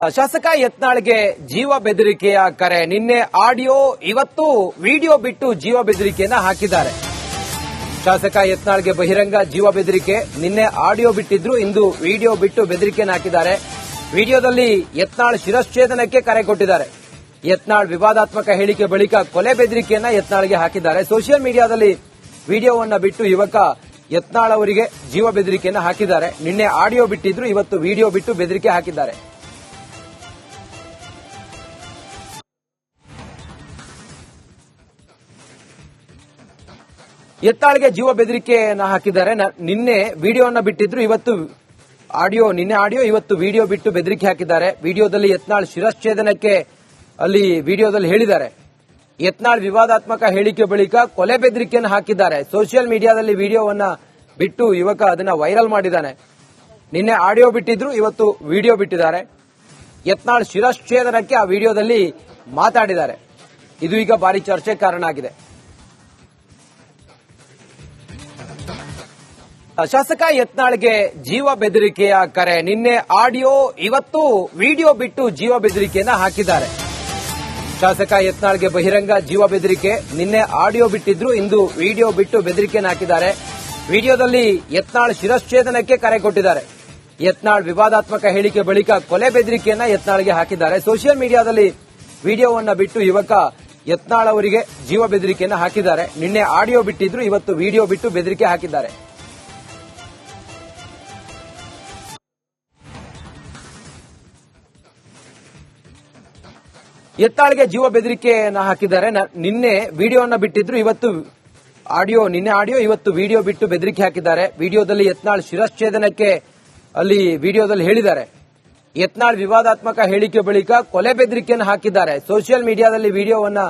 ಶಾಸಕ ಯತ್ನಾಳ್ಗೆ ಜೀವ ಬೆದರಿಕೆಯ ಕರೆ. ನಿನ್ನೆ ಆಡಿಯೋ, ಇವತ್ತು ವಿಡಿಯೋ ಬಿಟ್ಟು ಜೀವ ಬೆದರಿಕೆಯನ್ನ ಹಾಕಿದ್ದಾರೆ. ಶಾಸಕ ಯತ್ನಾಳ್ಗೆ ಬಹಿರಂಗ ಜೀವ ಬೆದರಿಕೆ. ನಿನ್ನೆ ಆಡಿಯೋ ಬಿಟ್ಟಿದ್ರು, ಇಂದು ವಿಡಿಯೋ ಬಿಟ್ಟು ಬೆದರಿಕೆಯನ್ನು ಹಾಕಿದ್ದಾರೆ. ವಿಡಿಯೋದಲ್ಲಿ ಯತ್ನಾಳ್ ಶಿರಶ್ಛೇದನಕ್ಕೆ ಕರೆ ಕೊಟ್ಟಿದ್ದಾರೆ. ಯತ್ನಾಳ್ ವಿವಾದಾತ್ಮಕ ಹೇಳಿಕೆ ಬಳಿಕ ಕೊಲೆ ಬೆದರಿಕೆಯನ್ನ ಯತ್ನಾಳ್ಗೆ ಹಾಕಿದ್ದಾರೆ. ಸೋಷಿಯಲ್ ಮೀಡಿಯಾದಲ್ಲಿ ವಿಡಿಯೋವನ್ನ ಬಿಟ್ಟು ಯುವಕ ಯತ್ನಾಳ್ ಅವರಿಗೆ ಜೀವ ಬೆದರಿಕೆಯನ್ನ ಹಾಕಿದ್ದಾರೆ. ನಿನ್ನೆ ಆಡಿಯೋ ಬಿಟ್ಟಿದ್ರು, ಇವತ್ತು ವಿಡಿಯೋ ಬಿಟ್ಟು ಬೆದರಿಕೆ ಹಾಕಿದ್ದಾರೆ. ಯತ್ನಾಳ್ಗೆ ಜೀವ ಬೆದರಿಕೆಯನ್ನ ಹಾಕಿದ್ದಾರೆ. ನಿನ್ನೆ ವಿಡಿಯೋವನ್ನ ಬಿಟ್ಟಿದ್ರು, ಇವತ್ತು ಆಡಿಯೋ, ನಿನ್ನೆ ಆಡಿಯೋ, ಇವತ್ತು ವಿಡಿಯೋ ಬಿಟ್ಟು ಬೆದರಿಕೆ ಹಾಕಿದ್ದಾರೆ. ವಿಡಿಯೋದಲ್ಲಿ ಯತ್ನಾಳ್ ಶಿರಶ್ಛೇದನಕ್ಕೆ ಅಲ್ಲಿ ವಿಡಿಯೋದಲ್ಲಿ ಹೇಳಿದ್ದಾರೆ. ಯತ್ನಾಳ್ ವಿವಾದಾತ್ಮಕ ಹೇಳಿಕೆ ಬಳಿಕ ಕೊಲೆ ಬೆದರಿಕೆಯನ್ನು ಹಾಕಿದ್ದಾರೆ. ಸೋಷಿಯಲ್ ಮೀಡಿಯಾದಲ್ಲಿ ವಿಡಿಯೋವನ್ನ ಬಿಟ್ಟು ಯುವಕ ಅದನ್ನ ವೈರಲ್ ಮಾಡಿದ್ದಾನೆ. ನಿನ್ನೆ ಆಡಿಯೋ ಬಿಟ್ಟಿದ್ರು, ಇವತ್ತು ವಿಡಿಯೋ ಬಿಟ್ಟಿದ್ದಾರೆ. ಯತ್ನಾಳ್ ಶಿರಶ್ಛೇದನಕ್ಕೆ ಆ ವಿಡಿಯೋದಲ್ಲಿ ಮಾತಾಡಿದ್ದಾರೆ. ಇದು ಈಗ ಭಾರಿ ಚರ್ಚೆ ಕಾರಣ ಆಗಿದೆ. ಶಾಸಕ ಯತ್ನಾಳ್ಗೆ ಜೀವ ಬೆದರಿಕೆಯ ಕರೆ. ನಿನ್ನೆ ಆಡಿಯೋ, ಇವತ್ತು ವಿಡಿಯೋ ಬಿಟ್ಟು ಜೀವ ಬೆದರಿಕೆಯನ್ನ ಹಾಕಿದ್ದಾರೆ. ಶಾಸಕ ಯತ್ನಾಳ್ಗೆ ಬಹಿರಂಗ ಜೀವ ಬೆದರಿಕೆ. ನಿನ್ನೆ ಆಡಿಯೋ ಬಿಟ್ಟಿದ್ರು, ಇಂದು ವಿಡಿಯೋ ಬಿಟ್ಟು ಬೆದರಿಕೆಯನ್ನು ಹಾಕಿದ್ದಾರೆ. ವಿಡಿಯೋದಲ್ಲಿ ಯತ್ನಾಳ್ ಶಿರಶ್ಛೇದನಕ್ಕೆ ಕರೆ ಕೊಟ್ಟಿದ್ದಾರೆ. ಯತ್ನಾಳ್ ವಿವಾದಾತ್ಮಕ ಹೇಳಿಕೆ ಬಳಿಕ ಕೊಲೆ ಬೆದರಿಕೆಯನ್ನ ಯತ್ನಾಳ್ಗೆ ಹಾಕಿದ್ದಾರೆ. ಸೋಷಿಯಲ್ ಮೀಡಿಯಾದಲ್ಲಿ ವಿಡಿಯೋವನ್ನ ಬಿಟ್ಟು ಯುವಕ ಯತ್ನಾಳ್ ಅವರಿಗೆ ಜೀವ ಬೆದರಿಕೆಯನ್ನ ಹಾಕಿದ್ದಾರೆ. ನಿನ್ನೆ ಆಡಿಯೋ ಬಿಟ್ಟಿದ್ರು, ಇವತ್ತು ವಿಡಿಯೋ ಬಿಟ್ಟು ಬೆದರಿಕೆ ಹಾಕಿದ್ದಾರೆ. ಯತ್ನಾಳ್ಗೆ ಜೀವ ಬೆದರಿಕೆಯನ್ನ ಹಾಕಿದ್ದಾರೆ. ನಿನ್ನೆ ವಿಡಿಯೋವನ್ನ ಬಿಟ್ಟಿದ್ರು, ಇವತ್ತು ಆಡಿಯೋ, ನಿನ್ನೆ ಆಡಿಯೋ, ಇವತ್ತು ವಿಡಿಯೋ ಬಿಟ್ಟು ಬೆದರಿಕೆ ಹಾಕಿದ್ದಾರೆ. ವಿಡಿಯೋದಲ್ಲಿ ಯತ್ನಾಳ್ ಶಿರಶ್ಛೇದನಕ್ಕೆ ಅಲ್ಲಿ ವಿಡಿಯೋದಲ್ಲಿ ಹೇಳಿದ್ದಾರೆ. ಯತ್ನಾಳ್ ವಿವಾದಾತ್ಮಕ ಹೇಳಿಕೆ ಬಳಿಕ ಕೊಲೆ ಬೆದರಿಕೆಯನ್ನು ಹಾಕಿದ್ದಾರೆ. ಸೋಷಿಯಲ್ ಮೀಡಿಯಾದಲ್ಲಿ ವಿಡಿಯೋವನ್ನ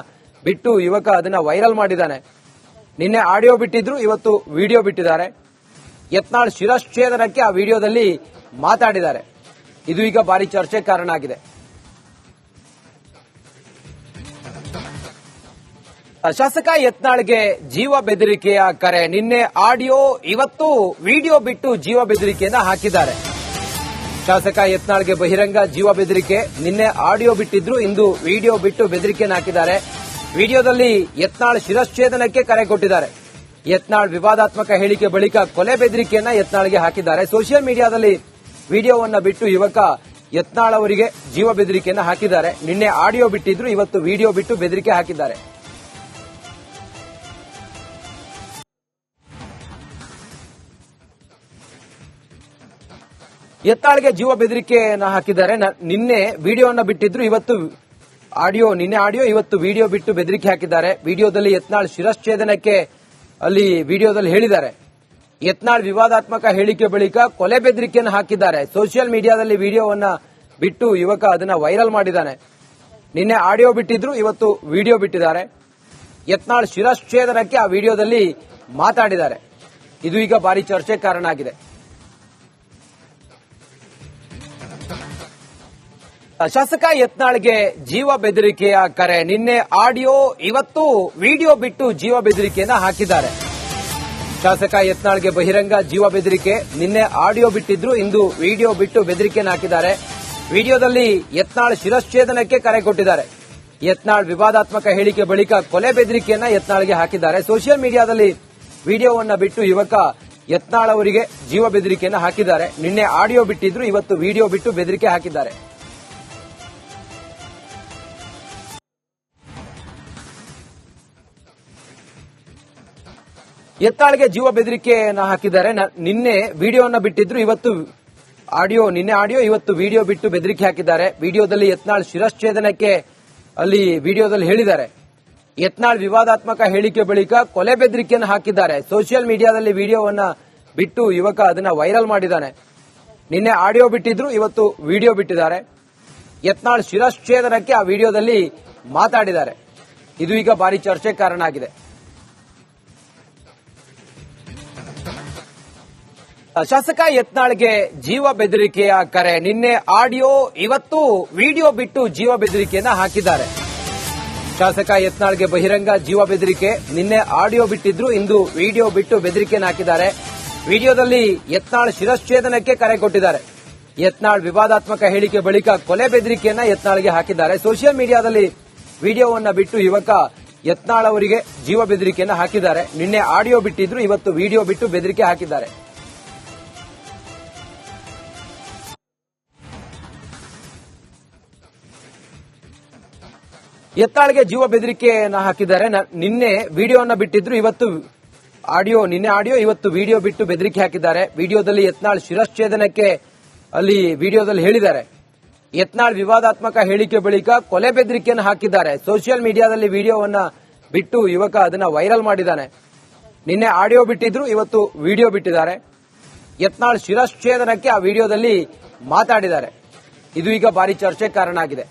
ಬಿಟ್ಟು ಯುವಕ ಅದನ್ನ ವೈರಲ್ ಮಾಡಿದ್ದಾನೆ. ನಿನ್ನೆ ಆಡಿಯೋ ಬಿಟ್ಟಿದ್ರು, ಇವತ್ತು ವಿಡಿಯೋ ಬಿಟ್ಟಿದ್ದಾರೆ. ಯತ್ನಾಳ್ ಶಿರಶ್ಛೇದನಕ್ಕೆ ಆ ವಿಡಿಯೋದಲ್ಲಿ ಮಾತಾಡಿದ್ದಾರೆ. ಇದು ಈಗ ಭಾರಿ ಚರ್ಚೆ ಕಾರಣ ಆಗಿದೆ. ಶಾಸಕ ಯತ್ನಾಳ್ಗೆ ಜೀವ ಬೆದರಿಕೆಯ ಕರೆ. ನಿನ್ನೆ ಆಡಿಯೋ, ಇವತ್ತು ವಿಡಿಯೋ ಬಿಟ್ಟು ಜೀವ ಬೆದರಿಕೆಯನ್ನ ಹಾಕಿದ್ದಾರೆ. ಶಾಸಕ ಯತ್ನಾಳ್ಗೆ ಬಹಿರಂಗ ಜೀವ ಬೆದರಿಕೆ. ನಿನ್ನೆ ಆಡಿಯೋ ಬಿಟ್ಟಿದ್ರು, ಇಂದು ವಿಡಿಯೋ ಬಿಟ್ಟು ಬೆದರಿಕೆಯನ್ನು ಹಾಕಿದ್ದಾರೆ. ವಿಡಿಯೋದಲ್ಲಿ ಯತ್ನಾಳ್ ಶಿರಶ್ಛೇದನಕ್ಕೆ ಕರೆ ಕೊಟ್ಟಿದ್ದಾರೆ. ಯತ್ನಾಳ್ ವಿವಾದಾತ್ಮಕ ಹೇಳಿಕೆ ಬಳಿಕ ಕೊಲೆ ಬೆದರಿಕೆಯನ್ನ ಯತ್ನಾಳ್ಗೆ ಹಾಕಿದ್ದಾರೆ. ಸೋಷಿಯಲ್ ಮೀಡಿಯಾದಲ್ಲಿ ವಿಡಿಯೋವನ್ನ ಬಿಟ್ಟು ಯುವಕ ಯತ್ನಾಳ್ ಅವರಿಗೆ ಜೀವ ಬೆದರಿಕೆಯನ್ನ ಹಾಕಿದ್ದಾರೆ. ನಿನ್ನೆ ಆಡಿಯೋ ಬಿಟ್ಟಿದ್ರು, ಇವತ್ತು ವಿಡಿಯೋ ಬಿಟ್ಟು ಬೆದರಿಕೆ ಹಾಕಿದ್ದಾರೆ. ಯತ್ನಾಳ್ಗೆ ಜೀವ ಬೆದರಿಕೆಯನ್ನ ಹಾಕಿದ್ದಾರೆ. ನಿನ್ನೆ ವಿಡಿಯೋವನ್ನ ಬಿಟ್ಟಿದ್ರು, ಇವತ್ತು ಆಡಿಯೋ, ನಿನ್ನೆ ಆಡಿಯೋ, ಇವತ್ತು ವಿಡಿಯೋ ಬಿಟ್ಟು ಬೆದರಿಕೆ ಹಾಕಿದ್ದಾರೆ. ವಿಡಿಯೋದಲ್ಲಿ ಯತ್ನಾಳ್ ಶಿರಶ್ಛೇದನಕ್ಕೆ ಅಲ್ಲಿ ವಿಡಿಯೋದಲ್ಲಿ ಹೇಳಿದ್ದಾರೆ. ಯತ್ನಾಳ್ ವಿವಾದಾತ್ಮಕ ಹೇಳಿಕೆ ಬಳಿಕ ಕೊಲೆ ಬೆದರಿಕೆಯನ್ನು ಹಾಕಿದ್ದಾರೆ. ಸೋಷಿಯಲ್ ಮೀಡಿಯಾದಲ್ಲಿ ವಿಡಿಯೋವನ್ನ ಬಿಟ್ಟು ಯುವಕ ಅದನ್ನ ವೈರಲ್ ಮಾಡಿದ್ದಾನೆ. ನಿನ್ನೆ ಆಡಿಯೋ ಬಿಟ್ಟಿದ್ರು, ಇವತ್ತು ವಿಡಿಯೋ ಬಿಟ್ಟಿದ್ದಾರೆ. ಯತ್ನಾಳ್ ಶಿರಶ್ಛೇದನಕ್ಕೆ ಆ ವಿಡಿಯೋದಲ್ಲಿ ಮಾತಾಡಿದ್ದಾರೆ. ಇದು ಈಗ ಭಾರಿ ಚರ್ಚೆ ಕಾರಣ ಆಗಿದೆ. ಶಾಸಕ ಯತ್ನಾಳ್ಗೆ ಜೀವ ಬೆದರಿಕೆಯ ಕರೆ. ನಿನ್ನೆ ಆಡಿಯೋ, ಇವತ್ತು ವಿಡಿಯೋ ಬಿಟ್ಟು ಜೀವ ಬೆದರಿಕೆಯನ್ನ ಹಾಕಿದ್ದಾರೆ. ಶಾಸಕ ಯತ್ನಾಳ್ಗೆ ಬಹಿರಂಗ ಜೀವ ಬೆದರಿಕೆ. ನಿನ್ನೆ ಆಡಿಯೋ ಬಿಟ್ಟಿದ್ರು, ಇಂದು ವಿಡಿಯೋ ಬಿಟ್ಟು ಬೆದರಿಕೆಯನ್ನು ಹಾಕಿದ್ದಾರೆ. ವಿಡಿಯೋದಲ್ಲಿ ಯತ್ನಾಳ್ ಶಿರಶ್ಛೇದನಕ್ಕೆ ಕರೆ ಕೊಟ್ಟಿದ್ದಾರೆ. ಯತ್ನಾಳ್ ವಿವಾದಾತ್ಮಕ ಹೇಳಿಕೆ ಬಳಿಕ ಕೊಲೆ ಬೆದರಿಕೆಯನ್ನ ಯತ್ನಾಳ್ಗೆ ಹಾಕಿದ್ದಾರೆ. ಸೋಷಿಯಲ್ ಮೀಡಿಯಾದಲ್ಲಿ ವಿಡಿಯೋವನ್ನ ಬಿಟ್ಟು ಯುವಕ ಯತ್ನಾಳ್ ಅವರಿಗೆ ಜೀವ ಬೆದರಿಕೆಯನ್ನ ಹಾಕಿದ್ದಾರೆ. ನಿನ್ನೆ ಆಡಿಯೋ ಬಿಟ್ಟಿದ್ರು, ಇವತ್ತು ವಿಡಿಯೋ ಬಿಟ್ಟು ಬೆದರಿಕೆ ಹಾಕಿದ್ದಾರೆ. ಯತ್ನಾಳ್ಗೆ ಜೀವ ಬೆದರಿಕೆಯನ್ನ ಹಾಕಿದ್ದಾರೆ. ನಿನ್ನೆ ವಿಡಿಯೋವನ್ನ ಬಿಟ್ಟಿದ್ರು, ಇವತ್ತು ಆಡಿಯೋ, ನಿನ್ನೆ ಆಡಿಯೋ, ಇವತ್ತು ವಿಡಿಯೋ ಬಿಟ್ಟು ಬೆದರಿಕೆ ಹಾಕಿದ್ದಾರೆ. ವಿಡಿಯೋದಲ್ಲಿ ಯತ್ನಾಳ್ ಶಿರಶ್ಛೇದನಕ್ಕೆ ಅಲ್ಲಿ ವಿಡಿಯೋದಲ್ಲಿ ಹೇಳಿದ್ದಾರೆ. ಯತ್ನಾಳ್ ವಿವಾದಾತ್ಮಕ ಹೇಳಿಕೆ ಬಳಿಕ ಕೊಲೆ ಬೆದರಿಕೆಯನ್ನು ಹಾಕಿದ್ದಾರೆ. ಸೋಷಿಯಲ್ ಮೀಡಿಯಾದಲ್ಲಿ ವಿಡಿಯೋವನ್ನ ಬಿಟ್ಟು ಯುವಕ ಅದನ್ನ ವೈರಲ್ ಮಾಡಿದ್ದಾನೆ. ನಿನ್ನೆ ಆಡಿಯೋ ಬಿಟ್ಟಿದ್ರು, ಇವತ್ತು ವಿಡಿಯೋ ಬಿಟ್ಟಿದ್ದಾರೆ. ಯತ್ನಾಳ್ ಶಿರಶ್ಛೇದನಕ್ಕೆ ಆ ವಿಡಿಯೋದಲ್ಲಿ ಮಾತಾಡಿದ್ದಾರೆ. ಇದು ಈಗ ಭಾರಿ ಚರ್ಚೆ ಕಾರಣ ಆಗಿದೆ. ಶಾಸಕ ಯತ್ನಾಳ್ಗೆ ಜೀವ ಬೆದರಿಕೆಯ ಕರೆ. ನಿನ್ನೆ ಆಡಿಯೋ, ಇವತ್ತು ವಿಡಿಯೋ ಬಿಟ್ಟು ಜೀವ ಬೆದರಿಕೆಯನ್ನ ಹಾಕಿದ್ದಾರೆ. ಶಾಸಕ ಯತ್ನಾಳ್ಗೆ ಬಹಿರಂಗ ಜೀವ ಬೆದರಿಕೆ. ನಿನ್ನೆ ಆಡಿಯೋ ಬಿಟ್ಟಿದ್ರು, ಇಂದು ವಿಡಿಯೋ ಬಿಟ್ಟು ಬೆದರಿಕೆಯನ್ನು ಹಾಕಿದ್ದಾರೆ. ವಿಡಿಯೋದಲ್ಲಿ ಯತ್ನಾಳ್ ಶಿರಶ್ಛೇದನಕ್ಕೆ ಕರೆ ಕೊಟ್ಟಿದ್ದಾರೆ. ಯತ್ನಾಳ್ ವಿವಾದಾತ್ಮಕ ಹೇಳಿಕೆ ಬಳಿಕ ಕೊಲೆ ಬೆದರಿಕೆಯನ್ನ ಯತ್ನಾಳ್ಗೆ ಹಾಕಿದ್ದಾರೆ. ಸೋಷಿಯಲ್ ಮೀಡಿಯಾದಲ್ಲಿ ವಿಡಿಯೋವನ್ನ ಬಿಟ್ಟು ಯುವಕ ಯತ್ನಾಳ್ ಅವರಿಗೆ ಜೀವ ಬೆದರಿಕೆಯನ್ನ ಹಾಕಿದ್ದಾರೆ. ನಿನ್ನೆ ಆಡಿಯೋ ಬಿಟ್ಟಿದ್ರು, ಇವತ್ತು ವಿಡಿಯೋ ಬಿಟ್ಟು ಬೆದರಿಕೆ ಹಾಕಿದ್ದಾರೆ. ಯತ್ನಾಳ್ಗೆ ಜೀವ ಬೆದರಿಕೆಯನ್ನ ಹಾಕಿದ್ದಾರೆ. ನಿನ್ನೆ ವಿಡಿಯೋವನ್ನ ಬಿಟ್ಟಿದ್ರು, ಇವತ್ತು ನಿನ್ನೆ ಆಡಿಯೋ ಇವತ್ತು ವಿಡಿಯೋ ಬಿಟ್ಟು ಬೆದರಿಕೆ ಹಾಕಿದ್ದಾರೆ. ವಿಡಿಯೋದಲ್ಲಿ ಯತ್ನಾಳ್ ಶಿರಶ್ಛೇದನಕ್ಕೆ ಅಲ್ಲಿ ವಿಡಿಯೋದಲ್ಲಿ ಹೇಳಿದ್ದಾರೆ. ಯತ್ನಾಳ್ ವಿವಾದಾತ್ಮಕ ಹೇಳಿಕೆ ಬಳಿಕ ಕೊಲೆ ಬೆದರಿಕೆಯನ್ನು ಹಾಕಿದ್ದಾರೆ. ಸೋಷಿಯಲ್ ಮೀಡಿಯಾದಲ್ಲಿ ವಿಡಿಯೋವನ್ನ ಬಿಟ್ಟು ಯುವಕ ಅದನ್ನ ವೈರಲ್ ಮಾಡಿದ್ದಾನೆ. ನಿನ್ನೆ ಆಡಿಯೋ ಬಿಟ್ಟಿದ್ರು, ಇವತ್ತು ವಿಡಿಯೋ ಬಿಟ್ಟಿದ್ದಾರೆ. ಯತ್ನಾಳ್ ಶಿರಶ್ಛೇದನಕ್ಕೆ ಆ ವಿಡಿಯೋದಲ್ಲಿ ಮಾತಾಡಿದ್ದಾರೆ. ಇದು ಈಗ ಭಾರಿ ಚರ್ಚೆಗೆ ಕಾರಣ ಆಗಿದೆ.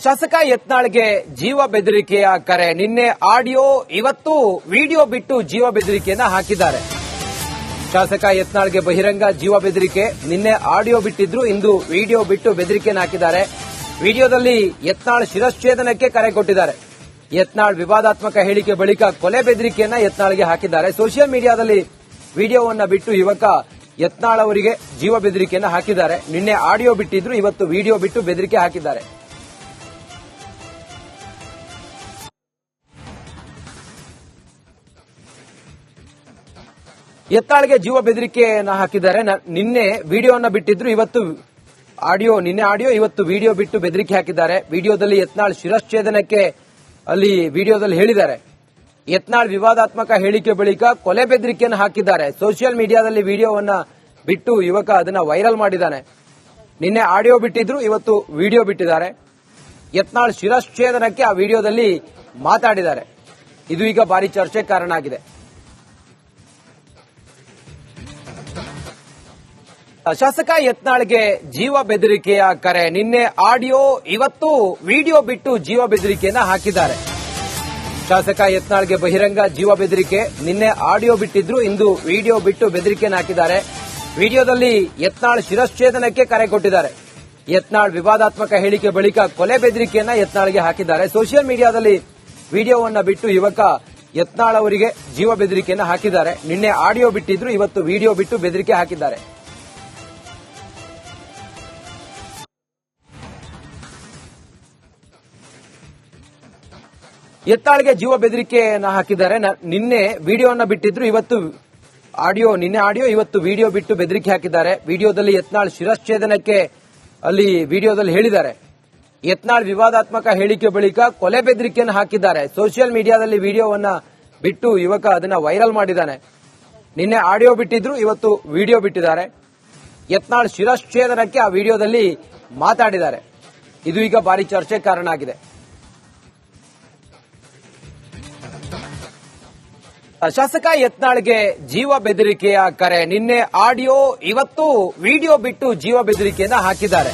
ಶಾಸಕ ಯತ್ನಾಳ್ಗೆ ಜೀವ ಬೆದರಿಕೆಯ ಕರೆ. ನಿನ್ನೆ ಆಡಿಯೋ, ಇವತ್ತು ವಿಡಿಯೋ ಬಿಟ್ಟು ಜೀವ ಬೆದರಿಕೆಯನ್ನ ಹಾಕಿದ್ದಾರೆ. ಶಾಸಕ ಯತ್ನಾಳ್ಗೆ ಬಹಿರಂಗ ಜೀವ ಬೆದರಿಕೆ. ನಿನ್ನೆ ಆಡಿಯೋ ಬಿಟ್ಟಿದ್ರು, ಇಂದು ವಿಡಿಯೋ ಬಿಟ್ಟು ಬೆದರಿಕೆಯನ್ನು ಹಾಕಿದ್ದಾರೆ. ವಿಡಿಯೋದಲ್ಲಿ ಯತ್ನಾಳ್ ಶಿರಶ್ಛೇದನಕ್ಕೆ ಕರೆ ಕೊಟ್ಟಿದ್ದಾರೆ. ಯತ್ನಾಳ್ ವಿವಾದಾತ್ಮಕ ಹೇಳಿಕೆ ಬಳಿಕ ಕೊಲೆ ಬೆದರಿಕೆಯನ್ನ ಯತ್ನಾಳ್ಗೆ ಹಾಕಿದ್ದಾರೆ. ಸೋಷಿಯಲ್ ಮೀಡಿಯಾದಲ್ಲಿ ವಿಡಿಯೋವನ್ನ ಬಿಟ್ಟು ಯುವಕ ಯತ್ನಾಳ್ ಅವರಿಗೆ ಜೀವ ಬೆದರಿಕೆಯನ್ನ ಹಾಕಿದ್ದಾರೆ. ನಿನ್ನೆ ಆಡಿಯೋ ಬಿಟ್ಟಿದ್ರು, ಇವತ್ತು ವಿಡಿಯೋ ಬಿಟ್ಟು ಬೆದರಿಕೆ ಹಾಕಿದ್ದಾರೆ. ಯತ್ನಾಳ್ಗೆ ಜೀವ ಬೆದರಿಕೆಯನ್ನ ಹಾಕಿದ್ದಾರೆ. ನಿನ್ನೆ ವಿಡಿಯೋವನ್ನ ಬಿಟ್ಟಿದ್ರು, ಇವತ್ತು ನಿನ್ನೆ ಆಡಿಯೋ ಇವತ್ತು ವಿಡಿಯೋ ಬಿಟ್ಟು ಬೆದರಿಕೆ ಹಾಕಿದ್ದಾರೆ. ವಿಡಿಯೋದಲ್ಲಿ ಯತ್ನಾಳ್ ಶಿರಶ್ಛೇದನಕ್ಕೆ ಅಲ್ಲಿ ವಿಡಿಯೋದಲ್ಲಿ ಹೇಳಿದ್ದಾರೆ. ಯತ್ನಾಳ್ ವಿವಾದಾತ್ಮಕ ಹೇಳಿಕೆ ಬಳಿಕ ಕೊಲೆ ಬೆದರಿಕೆಯನ್ನು ಹಾಕಿದ್ದಾರೆ. ಸೋಷಿಯಲ್ ಮೀಡಿಯಾದಲ್ಲಿ ವಿಡಿಯೋವನ್ನ ಬಿಟ್ಟು ಯುವಕ ಅದನ್ನ ವೈರಲ್ ಮಾಡಿದ್ದಾನೆ. ನಿನ್ನೆ ಆಡಿಯೋ ಬಿಟ್ಟಿದ್ರು, ಇವತ್ತು ವಿಡಿಯೋ ಬಿಟ್ಟಿದ್ದಾರೆ. ಯತ್ನಾಳ್ ಶಿರಶ್ಛೇದನಕ್ಕೆ ಆ ವಿಡಿಯೋದಲ್ಲಿ ಮಾತಾಡಿದ್ದಾರೆ. ಇದು ಈಗ ಭಾರಿ ಚರ್ಚೆಗೆ ಕಾರಣ ಆಗಿದೆ. ಶಾಸಕ ಯತ್ನಾಳ್ಗೆ ಜೀವ ಬೆದರಿಕೆಯ ಕರೆ. ನಿನ್ನೆ ಆಡಿಯೋ, ಇವತ್ತು ವಿಡಿಯೋ ಬಿಟ್ಟು ಜೀವ ಬೆದರಿಕೆಯನ್ನ ಹಾಕಿದ್ದಾರೆ. ಶಾಸಕ ಯತ್ನಾಳ್ಗೆ ಬಹಿರಂಗ ಜೀವ ಬೆದರಿಕೆ. ನಿನ್ನೆ ಆಡಿಯೋ ಬಿಟ್ಟಿದ್ರು, ಇಂದು ವಿಡಿಯೋ ಬಿಟ್ಟು ಬೆದರಿಕೆಯನ್ನು ಹಾಕಿದ್ದಾರೆ. ವಿಡಿಯೋದಲ್ಲಿ ಯತ್ನಾಳ್ ಶಿರಶ್ಛೇದನಕ್ಕೆ ಕರೆ ಕೊಟ್ಟಿದ್ದಾರೆ. ಯತ್ನಾಳ್ ವಿವಾದಾತ್ಮಕ ಹೇಳಿಕೆ ಬಳಿಕ ಕೊಲೆ ಬೆದರಿಕೆಯನ್ನ ಯತ್ನಾಳ್ಗೆ ಹಾಕಿದ್ದಾರೆ. ಸೋಷಿಯಲ್ ಮೀಡಿಯಾದಲ್ಲಿ ವಿಡಿಯೋವನ್ನ ಬಿಟ್ಟು ಯುವಕ ಯತ್ನಾಳ್ ಅವರಿಗೆ ಜೀವ ಬೆದರಿಕೆಯನ್ನ ಹಾಕಿದ್ದಾರೆ. ನಿನ್ನೆ ಆಡಿಯೋ ಬಿಟ್ಟಿದ್ರು, ಇವತ್ತು ವಿಡಿಯೋ ಬಿಟ್ಟು ಬೆದರಿಕೆ ಹಾಕಿದ್ದಾರೆ. ಯತ್ನಾಳ್ಗೆ ಜೀವ ಬೆದರಿಕೆಯನ್ನ ಹಾಕಿದ್ದಾರೆ. ನಿನ್ನೆ ವಿಡಿಯೋವನ್ನ ಬಿಟ್ಟಿದ್ರು, ನಿನ್ನೆ ಆಡಿಯೋ ಇವತ್ತು ವಿಡಿಯೋ ಬಿಟ್ಟು ಬೆದರಿಕೆ ಹಾಕಿದ್ದಾರೆ. ವಿಡಿಯೋದಲ್ಲಿ ಯತ್ನಾಳ್ ಶಿರಶ್ಛೇದನಕ್ಕೆ ಅಲ್ಲಿ ವಿಡಿಯೋದಲ್ಲಿ ಹೇಳಿದ್ದಾರೆ. ಯತ್ನಾಳ್ ವಿವಾದಾತ್ಮಕ ಹೇಳಿಕೆ ಬಳಿಕ ಕೊಲೆ ಬೆದರಿಕೆಯನ್ನು ಹಾಕಿದ್ದಾರೆ. ಸೋಷಿಯಲ್ ಮೀಡಿಯಾದಲ್ಲಿ ವಿಡಿಯೋವನ್ನ ಬಿಟ್ಟು ಯುವಕ ಅದನ್ನ ವೈರಲ್ ಮಾಡಿದ್ದಾನೆ. ನಿನ್ನೆ ಆಡಿಯೋ ಬಿಟ್ಟಿದ್ರು, ಇವತ್ತು ವಿಡಿಯೋ ಬಿಟ್ಟಿದ್ದಾರೆ. ಯತ್ನಾಳ್ ಶಿರಶ್ಛೇದನಕ್ಕೆ ಆ ವಿಡಿಯೋದಲ್ಲಿ ಮಾತಾಡಿದ್ದಾರೆ. ಇದು ಈಗ ಭಾರಿ ಚರ್ಚೆಗೆ ಕಾರಣ ಆಗಿದೆ. ಶಾಸಕ ಯತ್ನಾಳ್ಗೆ ಜೀವ ಬೆದರಿಕೆಯ ಕರೆ. ನಿನ್ನೆ ಆಡಿಯೋ, ಇವತ್ತು ವಿಡಿಯೋ ಬಿಟ್ಟು ಜೀವ ಬೆದರಿಕೆಯನ್ನ ಹಾಕಿದ್ದಾರೆ.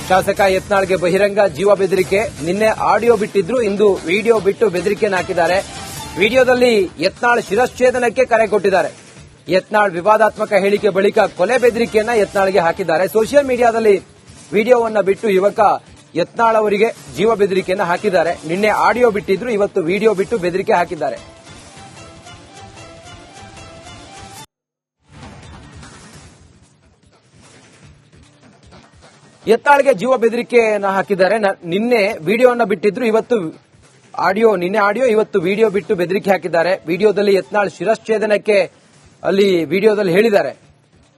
ಶಾಸಕ ಯತ್ನಾಳ್ಗೆ ಬಹಿರಂಗ ಜೀವ ಬೆದರಿಕೆ. ನಿನ್ನೆ ಆಡಿಯೋ ಬಿಟ್ಟಿದ್ರು, ಇಂದು ವಿಡಿಯೋ ಬಿಟ್ಟು ಬೆದರಿಕೆಯನ್ನು ಹಾಕಿದ್ದಾರೆ. ವಿಡಿಯೋದಲ್ಲಿ ಯತ್ನಾಳ್ ಶಿರಶ್ಛೇದನಕ್ಕೆ ಕರೆ ಕೊಟ್ಟಿದ್ದಾರೆ. ಯತ್ನಾಳ್ ವಿವಾದಾತ್ಮಕ ಹೇಳಿಕೆ ಬಳಿಕ ಕೊಲೆ ಬೆದರಿಕೆಯನ್ನ ಯತ್ನಾಳ್ಗೆ ಹಾಕಿದ್ದಾರೆ. ಸೋಷಿಯಲ್ ಮೀಡಿಯಾದಲ್ಲಿ ವಿಡಿಯೋವನ್ನ ಬಿಟ್ಟು ಯುವಕ ಯತ್ನಾಳ್ ಅವರಿಗೆ ಜೀವ ಬೆದರಿಕೆಯನ್ನ ಹಾಕಿದ್ದಾರೆ. ನಿನ್ನೆ ಆಡಿಯೋ ಬಿಟ್ಟಿದ್ರು, ಇವತ್ತು ವಿಡಿಯೋ ಬಿಟ್ಟು ಬೆದರಿಕೆ ಹಾಕಿದ್ದಾರೆ. ಯತ್ನಾಳ್ಗೆ ಜೀವ ಬೆದರಿಕೆಯನ್ನ ಹಾಕಿದ್ದಾರೆ. ನಿನ್ನೆ ವಿಡಿಯೋವನ್ನ ಬಿಟ್ಟಿದ್ರು, ನಿನ್ನೆ ಆಡಿಯೋ ಇವತ್ತು ವಿಡಿಯೋ ಬಿಟ್ಟು ಬೆದರಿಕೆ ಹಾಕಿದ್ದಾರೆ. ವಿಡಿಯೋದಲ್ಲಿ ಯತ್ನಾಳ್ ಶಿರಶ್ಛೇದನಕ್ಕೆ ಅಲ್ಲಿ ವಿಡಿಯೋದಲ್ಲಿ ಹೇಳಿದ್ದಾರೆ.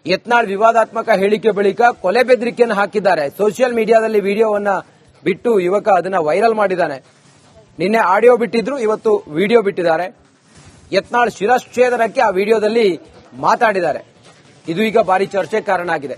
ಯತ್ನಾಳ್ ವಿವಾದಾತ್ಮಕ ಹೇಳಿಕೆ ಬಳಿಕ ಕೊಲೆ ಬೆದರಿಕೆಯನ್ನು ಹಾಕಿದ್ದಾರೆ. ಸೋಷಿಯಲ್ ಮೀಡಿಯಾದಲ್ಲಿ ವಿಡಿಯೋವನ್ನ ಬಿಟ್ಟು ಯುವಕ ಅದನ್ನ ವೈರಲ್ ಮಾಡಿದ್ದಾನೆ. ನಿನ್ನೆ ಆಡಿಯೋ ಬಿಟ್ಟಿದ್ರು, ಇವತ್ತು ವಿಡಿಯೋ ಬಿಟ್ಟಿದ್ದಾರೆ. ಯತ್ನಾಳ್ ಶಿರಶ್ಛೇದನಕ್ಕೆ ಆ ವಿಡಿಯೋದಲ್ಲಿ ಮಾತಾಡಿದ್ದಾರೆ. ಇದು ಈಗ ಭಾರಿ ಚರ್ಚೆಗೆ ಕಾರಣ ಆಗಿದೆ.